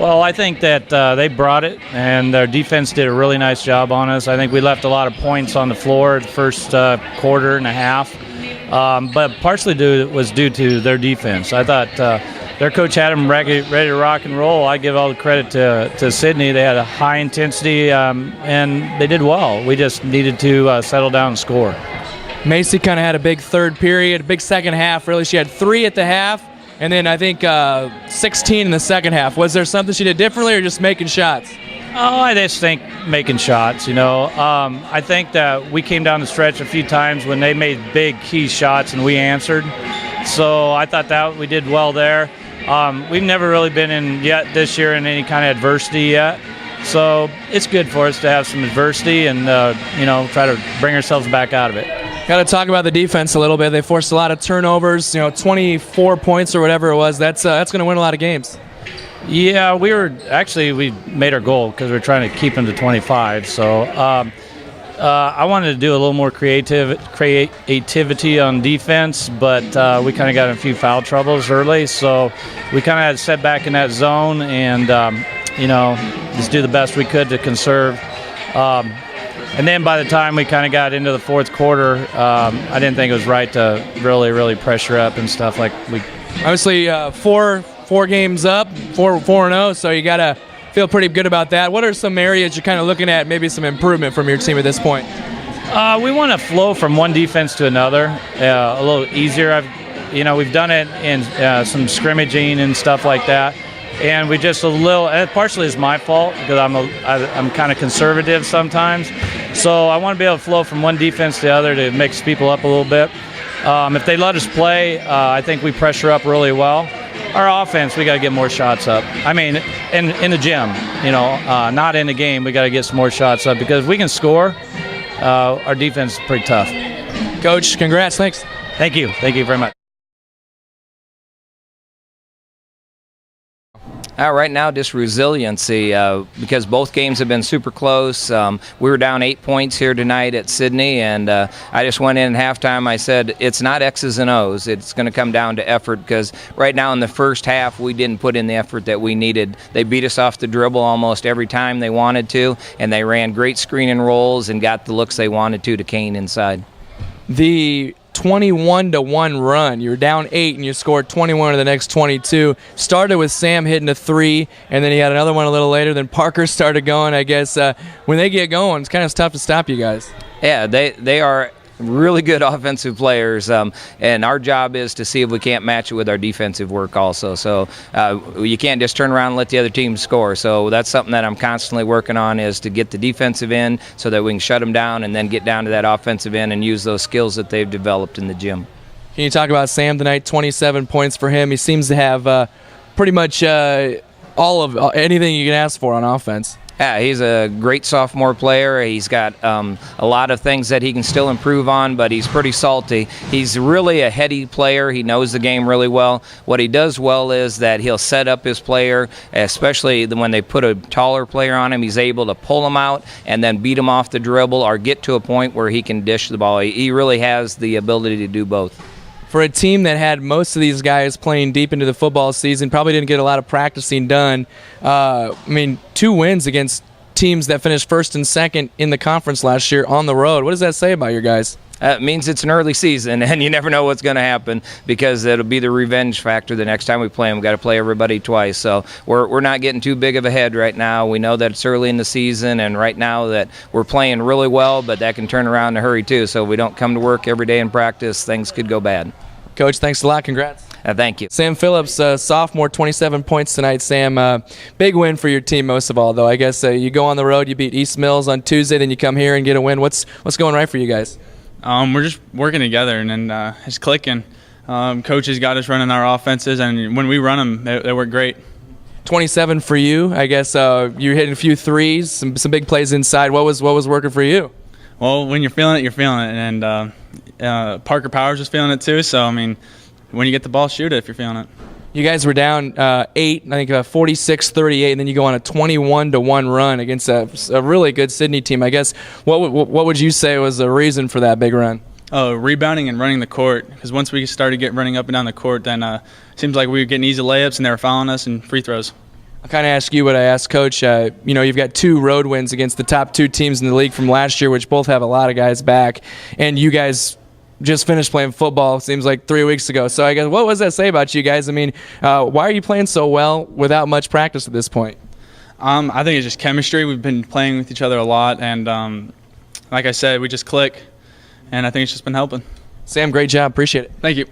Well, I think that they brought it, and their defense did a really nice job on us. I think we left a lot of points on the floor the first quarter and a half, but partially was due to their defense. I thought their coach had them ready to rock and roll. I give all the credit to Sidney. They had a high intensity, and they did well. We just needed to settle down and score. Macy kind of had a big third period, big second half. Really, she had 3 at the half, and then I think 16 in the second half. Was there something she did differently, or just making shots? Oh, I just think making shots, I think that we came down the stretch a few times when they made big key shots and we answered. So I thought that we did well there. We've never really been in yet this year in any kind of adversity yet. So it's good for us to have some adversity and, try to bring ourselves back out of it. Got to talk about the defense a little bit. They forced a lot of turnovers, 24 points or whatever it was. That's going to win a lot of games. Yeah, we made our goal because we're trying to keep them to 25. So I wanted to do a little more creativity on defense, but we kind of got in a few foul troubles early. So we kind of had to set back in that zone and, just do the best we could to conserve. And then by the time we kind of got into the fourth quarter, I didn't think it was right to really pressure up and stuff like we. Obviously, four games up, 4-0, so you got to feel pretty good about that. What are some areas you're kind of looking at, maybe some improvement from your team at this point? We want to flow from one defense to another a little easier. We've done it in some scrimmaging and stuff like that. And we just partially is my fault because I'm kind of conservative sometimes. So I want to be able to flow from one defense to the other to mix people up a little bit. If they let us play, I think we pressure up really well. Our offense, we got to get more shots up. I mean, in the gym, not in the game, we got to get some more shots up because if we can score, our defense is pretty tough. Coach, congrats. Thanks. Thank you. Thank you very much. Right now, just resiliency because both games have been super close. We were down 8 points here tonight at Sidney, and I just went in at halftime. I said, it's not X's and O's. It's going to come down to effort because right now in the first half, we didn't put in the effort that we needed. They beat us off the dribble almost every time they wanted to, and they ran great screen and rolls and got the looks they wanted to Kane inside. The 21-1 run. You were down 8 and you scored 21 of the next 22. Started with Sam hitting a 3, and then he had another one a little later. Then Parker started going. I guess when they get going, it's kind of tough to stop you guys. Yeah, they are really good offensive players, and our job is to see if we can't match it with our defensive work also. So you can't just turn around and let the other team score. So that's something that I'm constantly working on, is to get the defensive end so that we can shut them down and then get down to that offensive end and use those skills that they've developed in the gym. Can you talk about Sam tonight? 27 points for him. He seems to have pretty much all of anything you can ask for on offense. Yeah, he's a great sophomore player. He's got a lot of things that he can still improve on, but he's pretty salty. He's really a heady player. He knows the game really well. What he does well is that he'll set up his player, especially when they put a taller player on him. He's able to pull him out and then beat him off the dribble or get to a point where he can dish the ball. He really has the ability to do both. For a team that had most of these guys playing deep into the football season, probably didn't get a lot of practicing done. 2 wins against teams that finished first and second in the conference last year on the road. What does that say about your guys? It means it's an early season, and you never know what's going to happen because it'll be the revenge factor the next time we play them. We've got to play everybody twice. So we're not getting too big of a head right now. We know that it's early in the season, and right now that we're playing really well, but that can turn around in a hurry too. So if we don't come to work every day and practice, things could go bad. Coach, thanks a lot. Congrats. Thank you. Sam Phillips, sophomore, 27 points tonight. Sam, big win for your team most of all, though. I guess you go on the road, you beat East Mills on Tuesday, then you come here and get a win. What's going right for you guys? We're just working together and it's clicking. Coaches got us running our offenses, and when we run them, they work great. 27 for you. I guess you're hitting a few threes, some big plays inside. What was working for you? Well, when you're feeling it, you're feeling it, and Parker Powers was feeling it too. So when you get the ball, shoot it if you're feeling it. You guys were down 8, I think 46-38, and then you go on a 21-1 run against a really good Sidney team. I guess what would you say was the reason for that big run? Rebounding and running the running because once we started running up and down the court, then it seems like we were getting easy layups and they were fouling us and free throws. I'll kind of ask you what I asked Coach. You've got 2 road wins against the top 2 teams in the league from last year, which both have a lot of guys back. And you guys just finished playing football, seems like 3 weeks ago. So I guess, what does that say about you guys? I mean, why are you playing so well without much practice at this point? I think it's just chemistry. We've been playing with each other a lot, and like I said, we just click, and I think it's just been helping. Sam, great job. Appreciate it. Thank you.